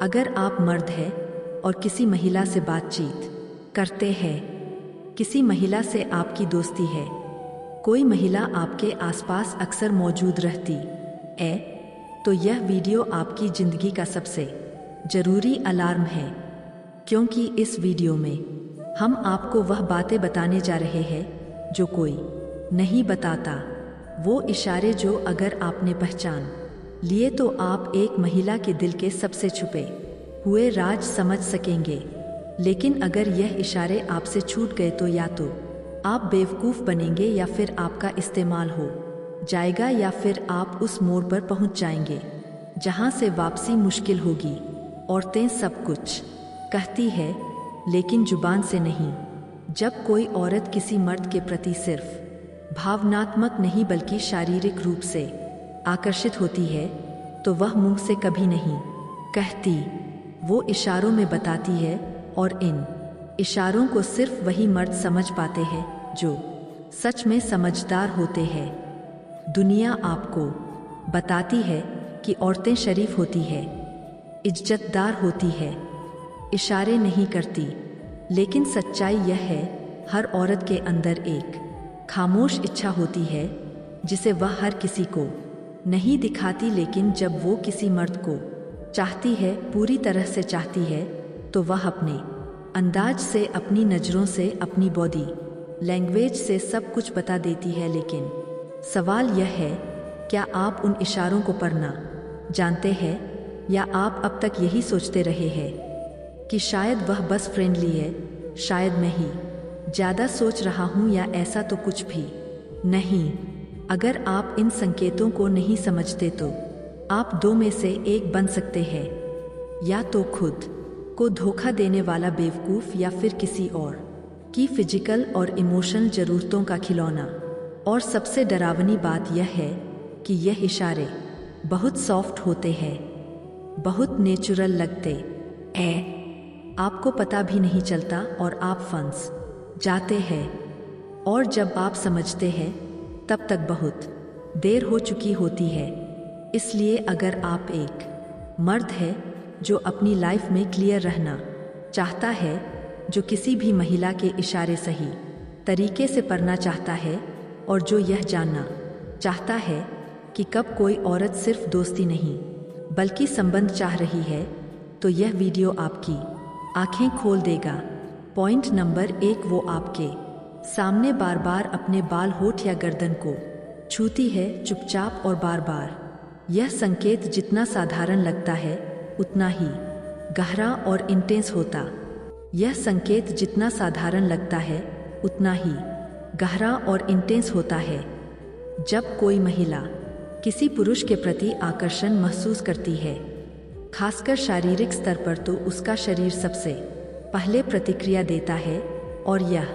अगर आप मर्द हैं और किसी महिला से बातचीत करते हैं, किसी महिला से आपकी दोस्ती है, कोई महिला आपके आसपास अक्सर मौजूद रहती है, तो यह वीडियो आपकी जिंदगी का सबसे जरूरी अलार्म है। क्योंकि इस वीडियो में हम आपको वह बातें बताने जा रहे हैं जो कोई नहीं बताता। वो इशारे जो अगर आपने पहचान लिए तो आप एक महिला के दिल के सबसे छुपे हुए राज समझ सकेंगे। लेकिन अगर यह इशारे आपसे छूट गए तो या तो आप बेवकूफ़ बनेंगे या फिर आपका इस्तेमाल हो जाएगा, या फिर आप उस मोड़ पर पहुंच जाएंगे जहां से वापसी मुश्किल होगी। औरतें सब कुछ कहती है लेकिन जुबान से नहीं। जब कोई औरत किसी मर्द के प्रति सिर्फ भावनात्मक नहीं बल्कि शारीरिक रूप से आकर्षित होती है तो वह मुंह से कभी नहीं कहती, वो इशारों में बताती है। और इन इशारों को सिर्फ वही मर्द समझ पाते हैं जो सच में समझदार होते हैं। दुनिया आपको बताती है कि औरतें शरीफ होती है, इज्जतदार होती है, इशारे नहीं करती, लेकिन सच्चाई यह है हर औरत के अंदर एक खामोश इच्छा होती है जिसे वह हर किसी को नहीं दिखाती। लेकिन जब वो किसी मर्द को चाहती है, पूरी तरह से चाहती है, तो वह अपने अंदाज से, अपनी नज़रों से, अपनी बॉडी लैंग्वेज से सब कुछ बता देती है। लेकिन सवाल यह है, क्या आप उन इशारों को पढ़ना जानते हैं, या आप अब तक यही सोचते रहे हैं कि शायद वह बस फ्रेंडली है, शायद मैं ही ज़्यादा सोच रहा हूँ, या ऐसा तो कुछ भी नहीं। अगर आप इन संकेतों को नहीं समझते तो आप दो में से एक बन सकते हैं, या तो खुद को धोखा देने वाला बेवकूफ़, या फिर किसी और की फिजिकल और इमोशनल ज़रूरतों का खिलौना। और सबसे डरावनी बात यह है कि यह इशारे बहुत सॉफ्ट होते हैं, बहुत नेचुरल लगते हैं, आपको पता भी नहीं चलता और आप फंस जाते हैं। और जब आप समझते हैं तब तक बहुत देर हो चुकी होती है। इसलिए अगर आप एक मर्द है जो अपनी लाइफ में क्लियर रहना चाहता है, जो किसी भी महिला के इशारे सही तरीके से पढ़ना चाहता है, और जो यह जानना चाहता है कि कब कोई औरत सिर्फ दोस्ती नहीं बल्कि संबंध चाह रही है, तो यह वीडियो आपकी आंखें खोल देगा। पॉइंट नंबर 1, वो आपके सामने बार बार अपने बाल, होठ या गर्दन को छूती है, चुपचाप और बार बार। यह संकेत जितना साधारण लगता है उतना ही गहरा और इंटेंस होता। यह संकेत जितना साधारण लगता है उतना ही गहरा और इंटेंस होता है। जब कोई महिला किसी पुरुष के प्रति आकर्षण महसूस करती है, खासकर शारीरिक स्तर पर, तो उसका शरीर सबसे पहले प्रतिक्रिया देता है, और यह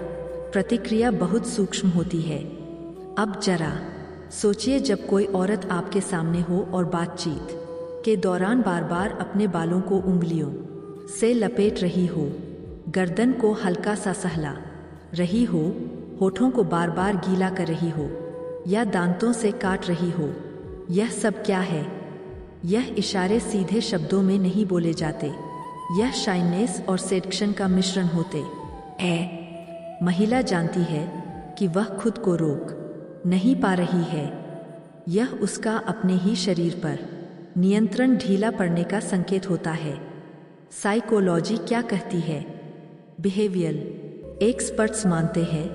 प्रतिक्रिया बहुत सूक्ष्म होती है। अब जरा सोचिए, जब कोई औरत आपके सामने हो और बातचीत के दौरान बार बार अपने बालों को उंगलियों से लपेट रही हो, गर्दन को हल्का सा सहला रही हो, होठों को बार बार गीला कर रही हो, या दांतों से काट रही हो, यह सब क्या है? यह इशारे सीधे शब्दों में नहीं बोले जाते, यह शाइनेस और सेडक्शन का मिश्रण होते हैं। महिला जानती है कि वह खुद को रोक नहीं पा रही है, यह उसका अपने ही शरीर पर नियंत्रण ढीला पड़ने का संकेत होता है। साइकोलॉजी क्या कहती है? बिहेवियरल एक्सपर्ट्स मानते हैं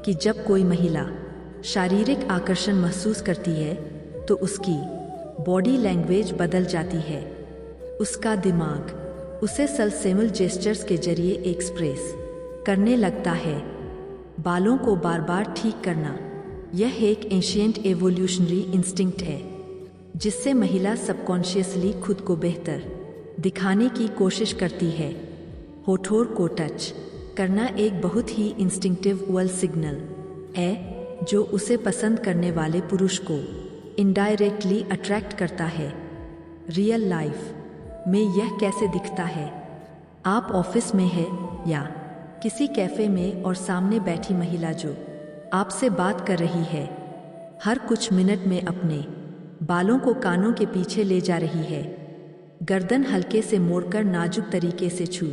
कि जब कोई महिला शारीरिक आकर्षण महसूस करती है तो उसकी बॉडी लैंग्वेज बदल जाती है। उसका दिमाग उसे सल्सेमल जेस्चर्स के जरिए एक्सप्रेस करने लगता है। बालों को बार बार ठीक करना यह एक एंशिएंट एवोल्यूशनरी इंस्टिंक्ट है जिससे महिला सबकॉन्शियसली खुद को बेहतर दिखाने की कोशिश करती है। होठों को टच करना एक बहुत ही इंस्टिंक्टिव वर्ल सिग्नल है जो उसे पसंद करने वाले पुरुष को इनडायरेक्टली अट्रैक्ट करता है। रियल लाइफ में यह कैसे दिखता है? आप ऑफिस में हैं या किसी कैफे में और सामने बैठी महिला जो आपसे बात कर रही है, हर कुछ मिनट में अपने बालों को कानों के पीछे ले जा रही है, गर्दन हल्के से मोड़कर नाजुक तरीके से छू